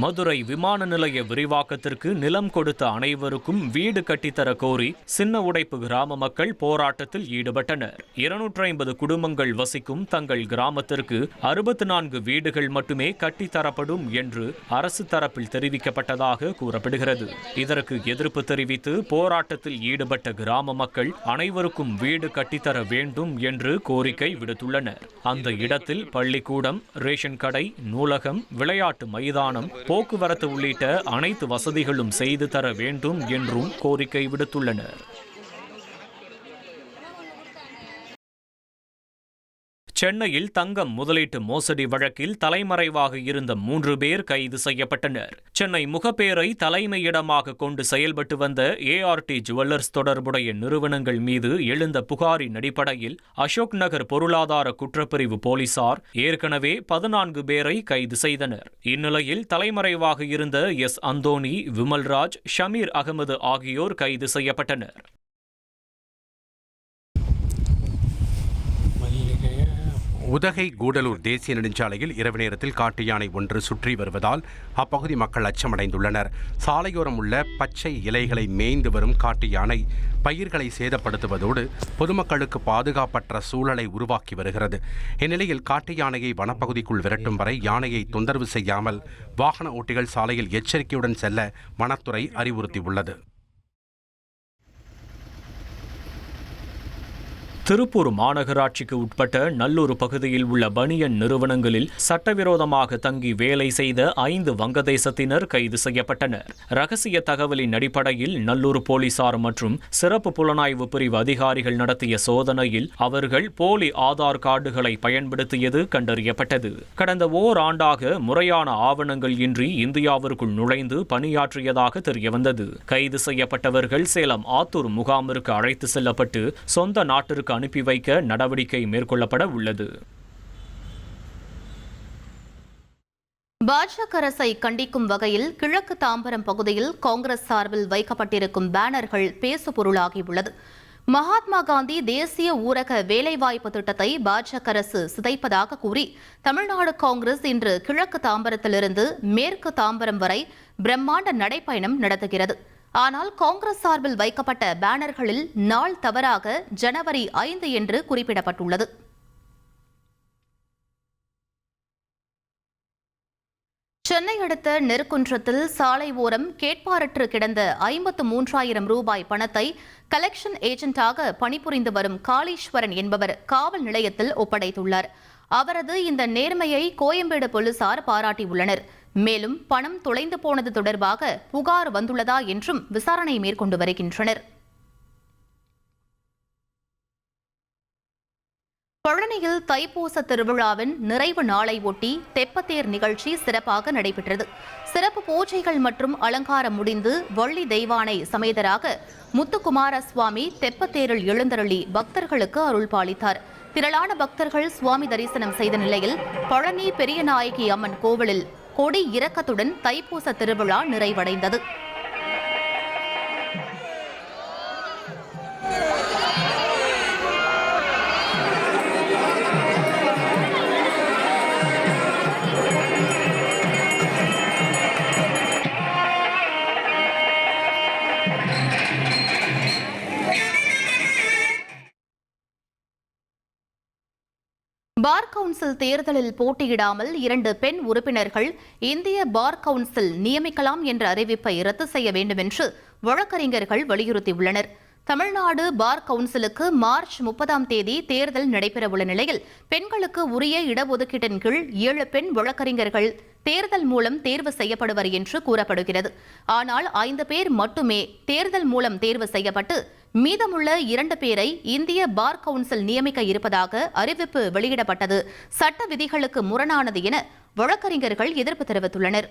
மதுரை விமான நிலைய விரிவாக்கத்திற்கு நிலம் கொடுத்த அனைவருக்கும் வீடு கட்டித்தர கோரி சின்ன உடைப்பு கிராம மக்கள் போராட்டத்தில் ஈடுபட்டனர். 250 குடும்பங்கள் வசிக்கும் தங்கள் கிராமத்திற்கு 64 வீடுகள் மட்டுமே கட்டித்தரப்படும் என்று அரசு தரப்பில் தெரிவிக்கப்பட்டதாக கூறப்படுகிறது. இதற்கு எதிர்ப்பு தெரிவித்து போராட்டத்தில் ஈடுபட்ட கிராம மக்கள் அனைவருக்கும் வீடு கட்டித்தர வேண்டும் என்று கோரிக்கை விடுத்துள்ளனர். அந்த இடத்தில் பள்ளிக்கூடம், ரேஷன் கடை, நூலகம், விளையாட்டு மைதானம், போக்குவரத்து உள்ளிட்ட அனைத்து வசதிகளும் செய்து தர வேண்டும் என்றும் கோரிக்கை விடுத்துள்ளனர். சென்னையில் தங்கம் முதலீட்டு மோசடி வழக்கில் தலைமறைவாக இருந்த 3 பேர் கைது செய்யப்பட்டனர். சென்னை முகப்பேரை தலைமையிடமாக கொண்டு செயல்பட்டு வந்த ART ஜுவல்லர்ஸ் தொடர்புடைய நிறுவனங்கள் மீது எழுந்த புகாரின் அடிப்படையில் அசோக் நகர் பொருளாதார குற்றப்பிரிவு போலீசார் ஏற்கனவே 14 பேரை கைது செய்தனர். இந்நிலையில் தலைமறைவாக இருந்த அந்தோணி, விமல்ராஜ், ஷமீர் அகமது ஆகியோர் கைது செய்யப்பட்டனர். உதகை கூடலூர் தேசிய நெடுஞ்சாலையில் இரவு நேரத்தில் காட்டு யானை ஒன்று சுற்றி வருவதால் அப்பகுதி மக்கள் அச்சமடைந்துள்ளனர். சாலையோரம் உள்ள பச்சை இலைகளை மேய்ந்து வரும் காட்டு யானை பயிர்களை சேதப்படுத்துவதோடு பொதுமக்களுக்கு பாதுகாப்பற்ற சூழலை உருவாக்கி வருகிறது. இந்நிலையில் காட்டு யானையை வனப்பகுதிக்குள் விரட்டும் வரை யானையை தொந்தரவு செய்யாமல் வாகன ஓட்டிகள் சாலையில் எச்சரிக்கையுடன் செல்ல வனத்துறை அறிவுறுத்தியுள்ளது. திருப்பூர் மாநகராட்சிக்கு உட்பட்ட நல்லூர் பகுதியில் உள்ள பனியன் நிறுவனங்களில் சட்டவிரோதமாக தங்கி வேலை செய்த 5 வங்கதேசத்தினர் கைது செய்யப்பட்டனர். ரகசிய தகவலின் அடிப்படையில் நல்லூர் போலீசார் மற்றும் சிறப்பு புலனாய்வு பிரிவு அதிகாரிகள் நடத்திய சோதனையில் அவர்கள் போலி ஆதார் கார்டுகளை பயன்படுத்தியது கண்டறியப்பட்டது. கடந்த ஓராண்டாக முறையான ஆவணங்கள் இன்றி இந்தியாவிற்குள் நுழைந்து பணியாற்றியதாக தெரியவந்தது. கைது செய்யப்பட்டவர்கள் சேலம் ஆத்தூர் முகாமிற்கு அழைத்து செல்லப்பட்டு சொந்த நாட்டிற்கு அனுப்பி வைக்க நடவடிக்கை மேற்கொள்ளப்பட உள்ளது. பாஜக அரசை கண்டிக்கும் வகையில் கிழக்கு தாம்பரம் பகுதியில் காங்கிரஸ் சார்பில் வைக்கப்பட்டிருக்கும் பேனர்கள் பேசு பொருளாகியுள்ளது. மகாத்மா காந்தி தேசிய ஊரக வேலைவாய்ப்பு திட்டத்தை பாஜக அரசு சிதைப்பதாக கூறி தமிழ்நாடு காங்கிரஸ் இன்று கிழக்கு தாம்பரத்திலிருந்து மேற்கு தாம்பரம் வரை பிரம்மாண்ட நடைப்பயணம் நடத்துகிறது. ஆனால் காங்கிரஸ் சார்பில் வைக்கப்பட்ட பேனர்களில் நாள் தவறாக ஜனவரி 5 என்று குறிப்பிடப்பட்டுள்ளது. சென்னை அடுத்த நெற்குன்றத்தில் சாலை ஓரம் கேட்பாரற்று கிடந்த 53,000 ரூபாய் பணத்தை கலெக்ஷன் ஏஜென்ட்டாக பணிபுரிந்து வரும் காளீஸ்வரன் என்பவர் காவல் நிலையத்தில் ஒப்படைத்துள்ளார். அவரது இந்த நேர்மையை கோயம்பேடு போலீசார் பாராட்டியுள்ளனர். மேலும் பணம் தொலைந்து போனது தொடர்பாக புகார் வந்துள்ளதா என்றும் விசாரணை மேற்கொண்டு வருகின்றனர். பழனியில் தைப்பூச திருவிழாவின் நிறைவு நாளை ஒட்டி தெப்பத்தேர் நிகழ்ச்சி சிறப்பாக நடைபெற்றது. சிறப்பு பூஜைகள் மற்றும் அலங்காரம் முடிந்து வள்ளி தெய்வானை சமேதராக முத்துக்குமார சுவாமி தெப்பத்தேரில் எழுந்தருளி பக்தர்களுக்கு அருள் பாலித்தார். திரளான பக்தர்கள் சுவாமி தரிசனம் செய்த நிலையில் பழனி பெரியநாயகி அம்மன் கோவிலில் கொடி இறக்கத்துடன் தைப்பூச திருவிழா நிறைவடைந்தது. பார் கவுன்சில் தேர்தலில் போட்டியிடாமல் 2 பெண் உறுப்பினர்கள் இந்திய பார் கவுன்சில் நியமிக்கலாம் என்ற அறிவிப்பை ரத்து செய்ய வேண்டும் என்று வழக்கறிஞர்கள் வலியுறுத்தியுள்ளனர். தமிழ்நாடு பார் கவுன்சிலுக்கு மார்ச் 30ஆம் தேதி தேர்தல் நடைபெறவுள்ள நிலையில் பெண்களுக்கு உரிய இடஒதுக்கீட்டின் கீழ் 7 பெண் வழக்கறிஞர்கள் தேர்தல் மூலம் தேர்வு செய்யப்படுவர் என்று கூறப்படுகிறது. ஆனால் 5 பேர் மட்டுமே தேர்தல் மூலம் தேர்வு செய்யப்பட்டு மீதமுள்ள 2 பேரை இந்திய பார் கவுன்சில் நியமிக்க இருப்பதாக அறிவிப்பு வெளியிடப்பட்டது சட்ட விதிகளுக்கு முரணானது என வழக்கறிஞர்கள் எதிர்ப்பு தெரிவித்துள்ளனர்.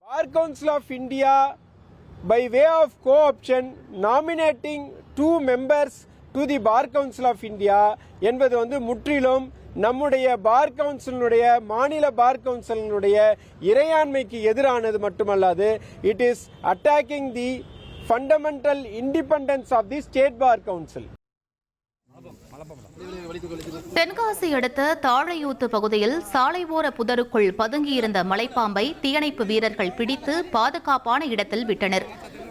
Bar Council of India, by way of co-option, nominating 2 members to the Bar Council of India என்பது முற்றிலும் நம்முடைய பார் கவுன்சிலுடைய மாநில பார் கவுன்சிலுடைய இறையாண்மைக்கு எதிரானது மட்டுமல்லாது it is attacking the fundamental independence of the state bar council. Tenkasi அடுத்த தாழையூத்து பகுதியில் சாலை ஓர புதருக்குள் பதுங்கியிருந்த மலைப்பாம்பை தீயணைப்பு வீரர்கள் பிடித்து பாதுகாப்பான இடத்தில் விட்டனர்.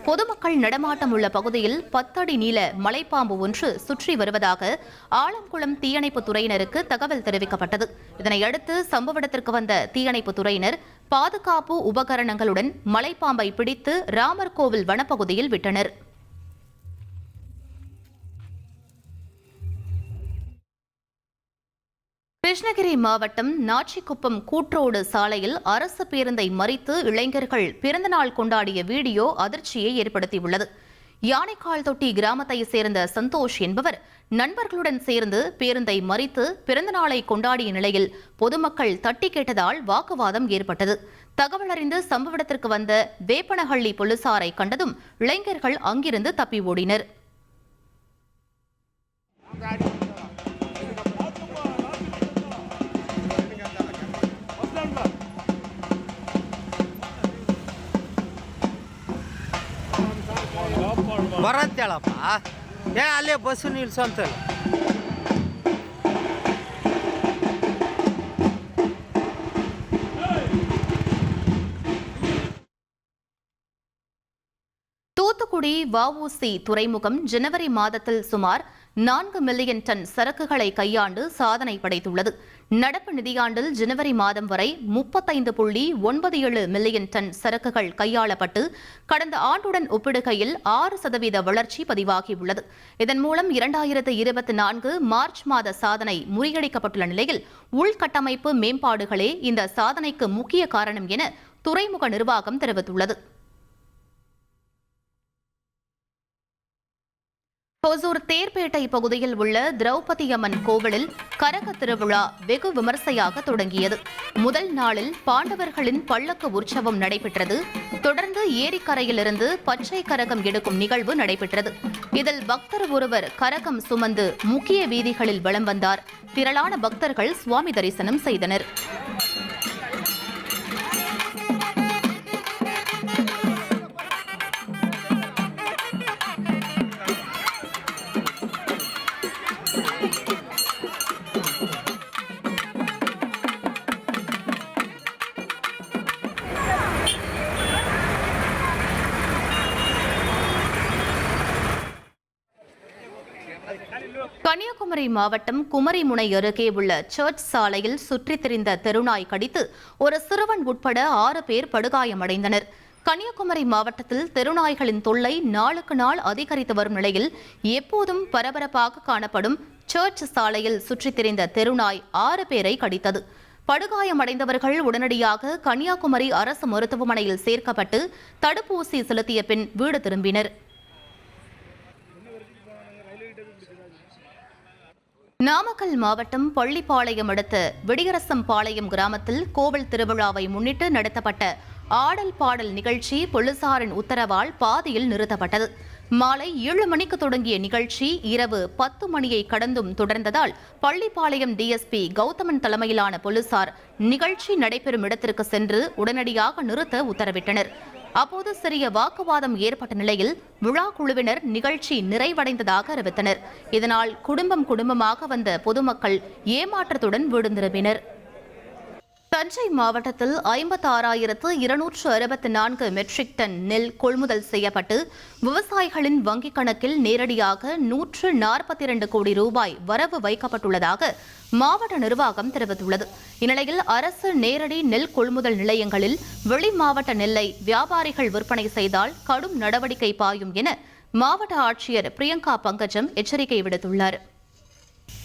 பொதுமக்கள் நடமாட்டம் உள்ள பகுதியில் 10 அடி நீள மலைப்பாம்பு ஒன்று சுற்றி வருவதாக ஆலங்குளம் தீயணைப்பு துறையினருக்கு தகவல் தெரிவிக்கப்பட்டது. இதனையடுத்து சம்பவ இடத்திற்கு வந்த தீயணைப்பு துறையினர் பாதுகாப்பு உபகரணங்களுடன் மலைப்பாம்பை பிடித்து ராமர் கோவில் வனப்பகுதியில் விட்டனர். கிருஷ்ணகிரி மாவட்டம் நாச்சிக்குப்பம் கூட்ரோடு சாலையில் அரசு பேருந்தை மறித்து இளைஞர்கள் பிறந்தநாள் கொண்டாடிய வீடியோ அதிர்ச்சியை ஏற்படுத்தியுள்ளது. யானைக்கால் தொட்டி கிராமத்தை சேர்ந்த சந்தோஷ் என்பவர் நண்பர்களுடன் சேர்ந்து பேருந்தை மறித்து பிறந்தநாளை கொண்டாடிய நிலையில் பொதுமக்கள் தட்டி கேட்டதால் வாக்குவாதம் ஏற்பட்டது. தகவல் அறிந்து சம்பவ இடத்திற்கு வந்த வேப்பனஹள்ளி போலீசாரை கண்டதும் இளைஞர்கள் அங்கிருந்து தப்பி ஓடினர். ಬರತ್ತೇಳಪ್ಪ ಅಲ್ಲೇ ಬಸ್ಸು ನಿಲ್ಸಂತಲ್ಲ. தூத்துக்குடி வஉசி துறைமுகம் ஜனவரி மாதத்தில் சுமார் 4 மில்லியன் டன் சரக்குகளை கையாண்டு சாதனை படைத்துள்ளது. நடப்பு நிதியாண்டில் ஜனவரி மாதம் வரை 35.97 மில்லியன் டன் சரக்குகள் கையாளப்பட்டு கடந்த ஆண்டுடன் ஒப்பிடுகையில் 6% வளர்ச்சி பதிவாகியுள்ளது. இதன் மூலம் 2024 மார்ச் மாத சாதனை முறியடிக்கப்பட்டுள்ள நிலையில் உள்கட்டமைப்பு மேம்பாடுகளே இந்த சாதனைக்கு முக்கிய காரணம் என துறைமுக நிர்வாகம் தெரிவித்துள்ளது. ஹொசூர் தேர்பேட்டை பகுதியில் உள்ள திரௌபதி அம்மன் கோவிலில் கரக திருவிழா வெகு விமர்சையாக தொடங்கியது. முதல் நாளில் பாண்டவர்களின் பல்லக்கு உற்சவம் நடைபெற்றது. தொடர்ந்து ஏரிக்கரையிலிருந்து பச்சை கரகம் எடுக்கும் நிகழ்வு நடைபெற்றது. இதில் பக்தர் ஒருவர் கரகம் சுமந்து முக்கிய வீதிகளில் வலம் வந்தார். திரளான பக்தர்கள் சுவாமி தரிசனம் செய்தனர். கன்னியாகுமரி மாவட்டம் குமரிமுனை அருகே உள்ள சர்ச் சாலையில் சுற்றித் திரிந்த தெருநாய் கடித்து ஒரு சிறுவன் உட்பட 6 பேர் படுகாயமடைந்தனர். கன்னியாகுமரி மாவட்டத்தில் தெருநாய்களின் தொல்லை நாளுக்கு நாள் அதிகரித்து வரும் நிலையில் எப்போதும் பரபரப்பாக காணப்படும் சர்ச் சாலையில் சுற்றித் திரிந்த தெருநாய் 6 பேரை கடித்தது. படுகாயமடைந்தவர்கள் உடனடியாக கன்னியாகுமரி அரசு மருத்துவமனையில் சேர்க்கப்பட்டு தடுப்பூசி செலுத்திய பின் வீடு திரும்பினர். நாமக்கல் மாவட்டம் பள்ளிப்பாளையம் அடுத்த விடியரசம்பாளையம் கிராமத்தில் கோவில் திருவிழாவை முன்னிட்டு நடத்தப்பட்ட ஆடல் பாடல் நிகழ்ச்சி போலீசாரின் உத்தரவால் பாதியில் நிறுத்தப்பட்டது. மாலை 7 மணிக்கு தொடங்கிய நிகழ்ச்சி இரவு 10 மணியை கடந்தும் தொடர்ந்ததால் பள்ளிப்பாளையம் டிஎஸ்பி கௌதமன் தலைமையிலான போலீசார் நிகழ்ச்சி நடைபெறும் இடத்திற்கு சென்று உடனடியாக நிறுத்த உத்தரவிட்டனர். அப்போது சிறிய வாக்குவாதம் ஏற்பட்ட நிலையில் விழா குழுவினர் நிகழ்ச்சி நிறைவடைந்ததாக அறிவித்தனர். இதனால் குடும்பமாக வந்த பொதுமக்கள் ஏமாற்றத்துடன் வீடு திரும்பினர். தஞ்சை மாவட்டத்தில் 56,264 மெட்ரிக் டன் நெல் கொள்முதல் செய்யப்பட்டு விவசாயிகளின் வங்கிக் கணக்கில் நேரடியாக 142 கோடி ரூபாய் வரவு வைக்கப்பட்டுள்ளதாக மாவட்ட நிர்வாகம் தெரிவித்துள்ளது. இந்நிலையில் அரசு நேரடி நெல் கொள்முதல் நிலையங்களில் வெளி மாவட்ட நெல்லை வியாபாரிகள் விற்பனை செய்தால் கடும் நடவடிக்கை பாயும் என மாவட்ட ஆட்சியர் பிரியங்கா பங்கஜம் எச்சரிக்கை விடுத்துள்ளார்.